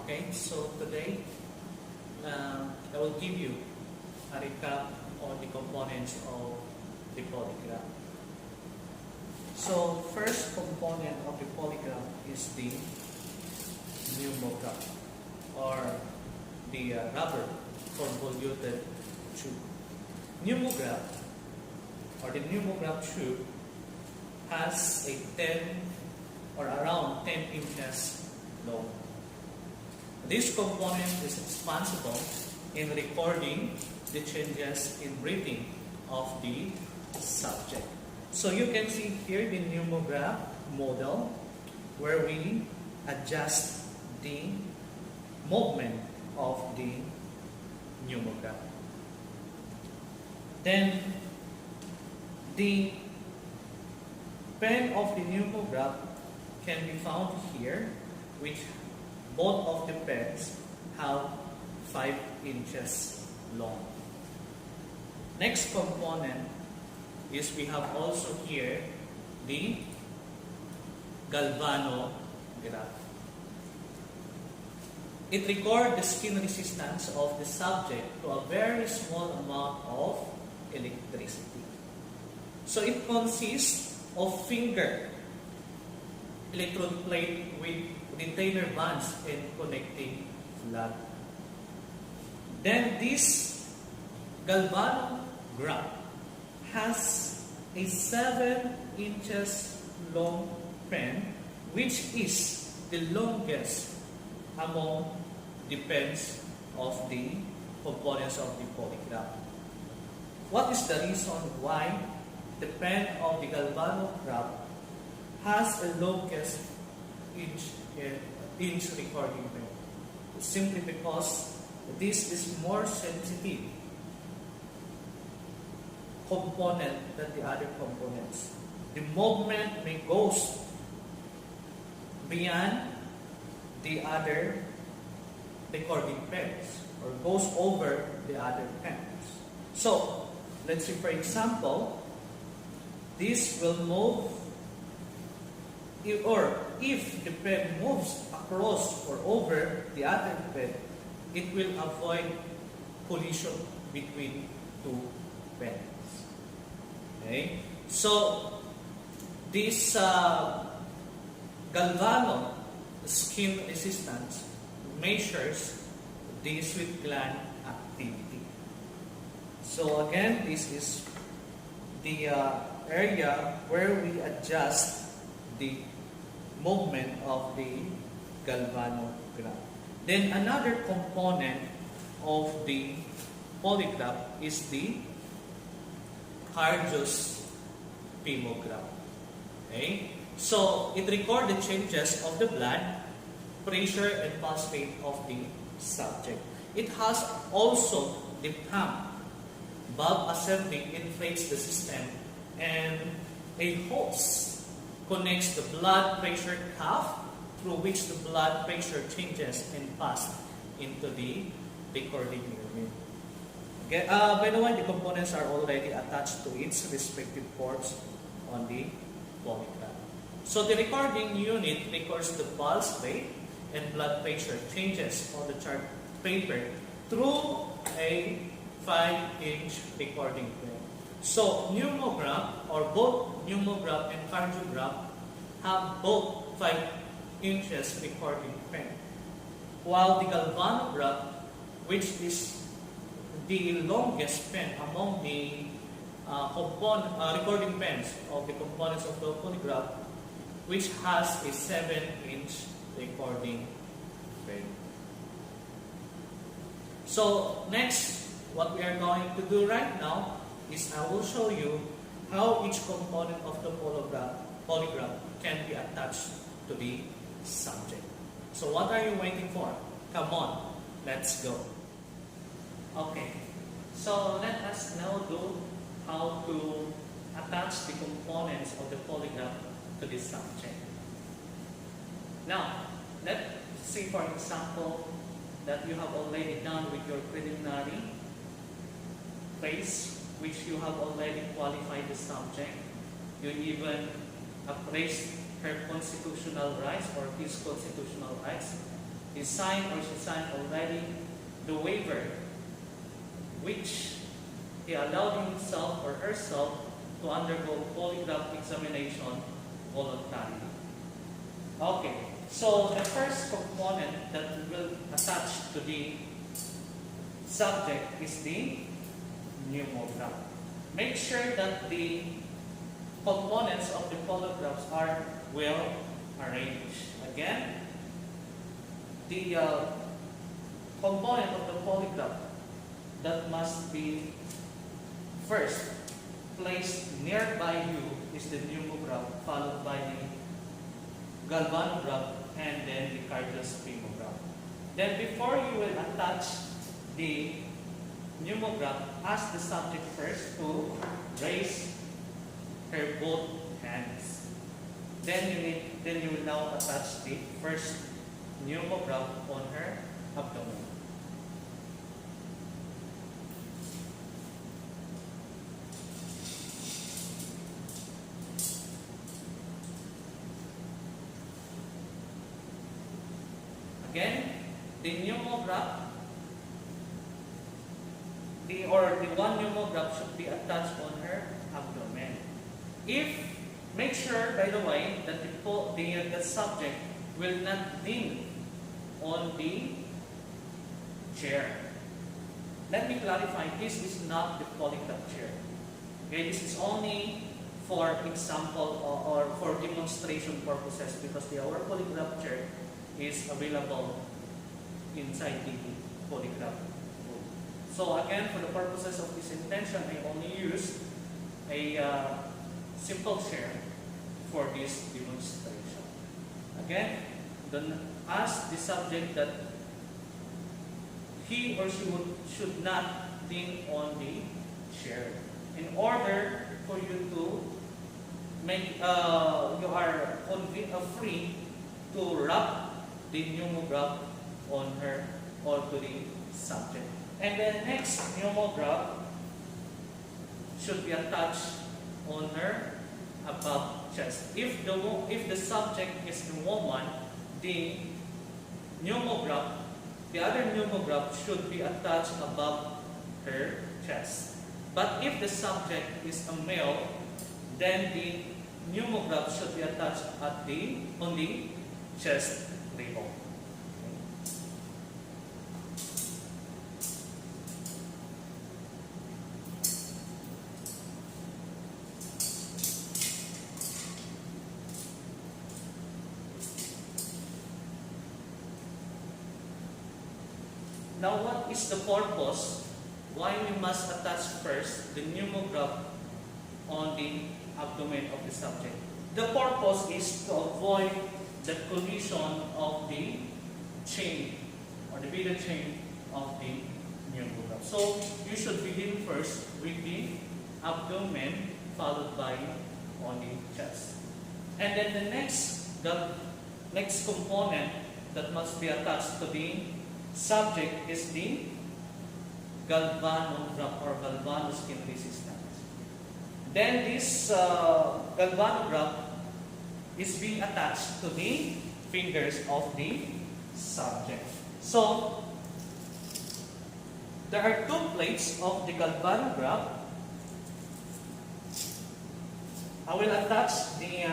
Okay, so today I will give you a recap on the components of the polygraph. So first component of the polygraph is the pneumograph or the rubber convoluted tube. Pneumograph or the pneumograph tube has a 10 or around 10 inches long. This component is responsible in recording the changes in breathing of the subject. So you can see here the pneumograph model where we adjust the movement of the pneumograph. Then the pen of the pneumograph can be found here, which both of the pens have 5 inches long. Next component is we have also here the galvanograph. It records the skin resistance of the subject to a very small amount of electricity. So it consists of finger electrode plate with retainer bands and connecting plug. Then this galvanograph has a 7 inches long pen, which is the longest among the pens of the components of the polygraph. What is the reason why the pen of the galvanograph has the longest inch recording pen? Simply because this is more sensitive component than the other components. The movement may goes beyond the other recording pens or goes over the other pens. So let's say, for example, this will move, or if the pen moves across or over the other pen, it will avoid collision between two pens. Okay? So this galvano skin resistance measures the sweat gland activity. So again, this is the area where we adjust the movement of the galvanograph. Then another component of the polygraph is the cardiopulmonograph. Okay? So it records the changes of the blood pressure and pulse rate of the subject. It has also the pump. Valve assembly inflates the system, and a hose connects the blood pressure cuff through which the blood pressure changes and passes into the recording unit. Okay. By the way, the components are already attached to its respective ports on the polygraph. So the recording unit records the pulse rate and blood pressure changes on the chart paper through a 5-inch recording pen. So pneumograph, or both pneumograph and cardiograph, have both 5 inches recording pen, while the galvanograph, which is the longest pen among the recording pens of the components of the polygraph, which has a 7-inch recording pen. So next, what we are going to do right now is I will show you how each component of the polygraph can be attached to the subject. So what are you waiting for? Come on, let's go. Okay, so let us now do how to attach the components of the polygraph to the subject. Now, let's say, for example, that you have already done with your preliminary phase, which you have already qualified the subject. You even appraised her constitutional rights or his constitutional rights. he signed or she signed already the waiver, which he allowed himself or herself to undergo polygraph examination voluntarily. Okay, so the first component that we will attach to the subject is the pneumograph. Make sure that the components of the polygraphs are well arranged. Again, the component of the polygraph that must be first placed nearby you is the pneumograph, followed by the galvanograph, and then the cardiopneumograph. Then before you will attach the pneumograph, ask the subject first to raise her both hands. Then you will now attach the first pneumograph on her abdomen. Again, the pneumograph, the one pneumograph should be attached on her abdomen. Make sure, by the way, that the subject will not lean on the chair. Let me clarify, this is not the polygraph chair. Okay, this is only for example or for demonstration purposes, because our polygraph chair is available inside the polygraph room. So again, for the purposes of this intention, I only use a simple chair for this demonstration. Again, then ask the subject that he or she should not lean on the chair. In order for you to make, you are free to wrap the pneumograph on her or to the subject. And then next pneumograph should be attached on her above chest. If the subject is a woman, the other pneumograph should be attached above her chest. But if the subject is a male, then the pneumograph should be attached on the chest level. Now, what is the purpose why we must attach first the pneumograph on the abdomen of the subject? The purpose is to avoid the collision of the chain or the video chain of the pneumograph. So you should begin first with the abdomen, followed by on the chest. And then the next component that must be attached to the subject is the galvanograph or galvanoskin resistance. Then this galvanograph is being attached to the fingers of the subject. So there are two plates of the galvanograph. I will attach the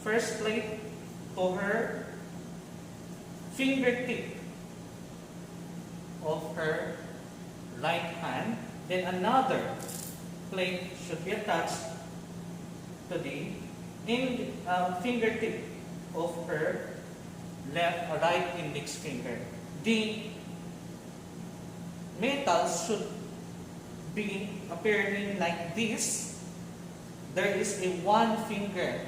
first plate to her fingertip of her right hand. Then another plate should be attached to the fingertip of her right index finger. The metal should be appearing like this. There is a one finger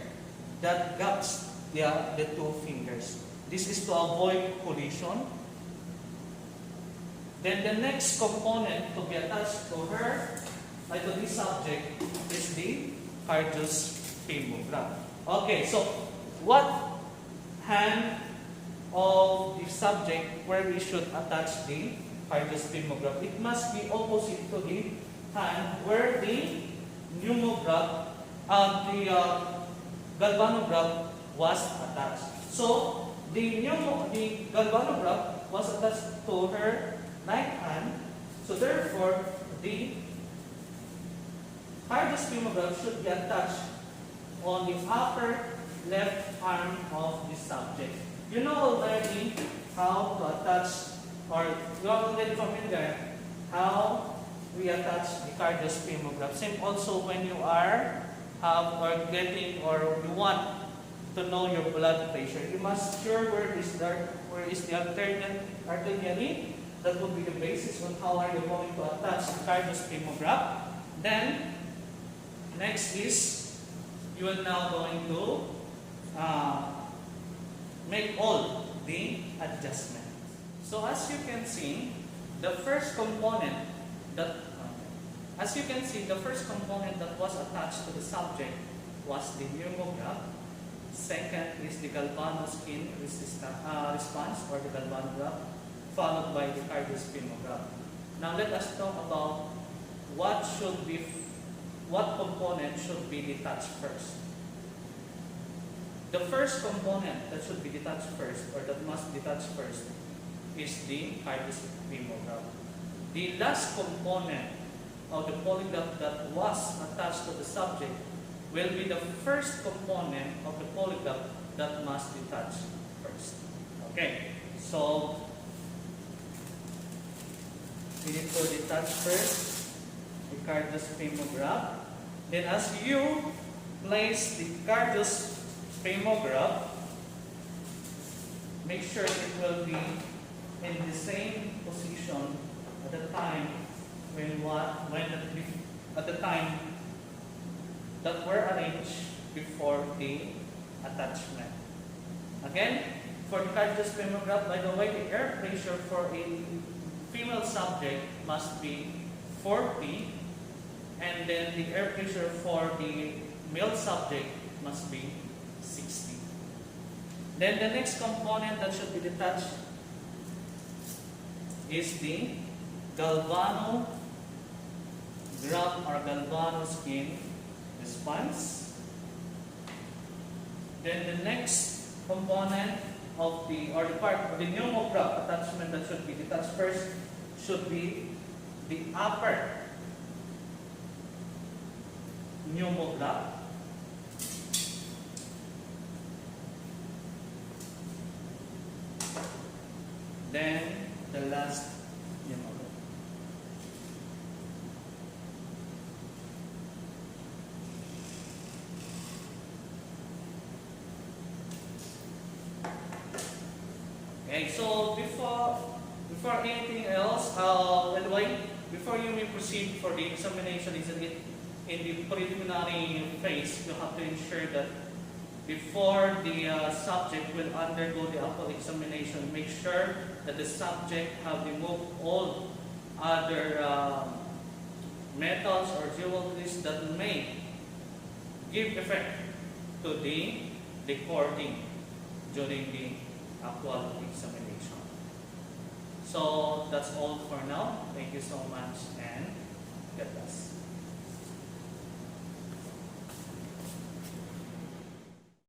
that gaps the two fingers. This is to avoid collision. Then the next component to be attached to her, to this subject, is the cardiopneumograph. Okay, so what hand of the subject where we should attach the cardiopneumograph? It must be opposite to the hand where the pneumograph, the galvanograph was attached. So the galvanograph was attached to her right hand, so therefore the cardiospermograph should be attached on the upper left arm of the subject. You know already how to attach, or you are already familiar how we attach the cardiospermograph. Same also when you are you want to know your blood pressure. You must sure where is the alternate artery. That would be the basis on how are you going to attach the cardiospermograph. Then next is you will now going to make all the adjustment. So as you can see, the first component that was attached to the subject was the pneumograph. Second is the galvano skin response, or the galvanograph, followed by the cardiospermograph. Now let us talk about what component should be detached first. The first component that should be detached first, or that must detach first, is the cardiospermograph. The last component of the polygraph that was attached to the subject will be the first component of the polygraph that must detach first. Okay, so we need to detach first the cardiospermograph. Then as you place the cardiospermograph, make sure it will be in the same position at the time at the time that were arranged before the attachment. Again, for the cardiospermograph, by the way, the air pressure for a female subject must be 40, and then the air pressure for the male subject must be 60. Then the next component that should be detached is the galvanograph or galvano skin response. Then the next component of the part of the pneumograph attachment that should be detached first should be the upper pneumograph. Then the last pneumograph. Okay, so before anything else, by the way, before you may proceed for the examination, isn't it, in the preliminary phase, you have to ensure that before the subject will undergo the actual examination, make sure that the subject have removed all other metals or jewelries that may give effect to the recording during the actual examination. So that's all for now. Thank you so much, and God bless.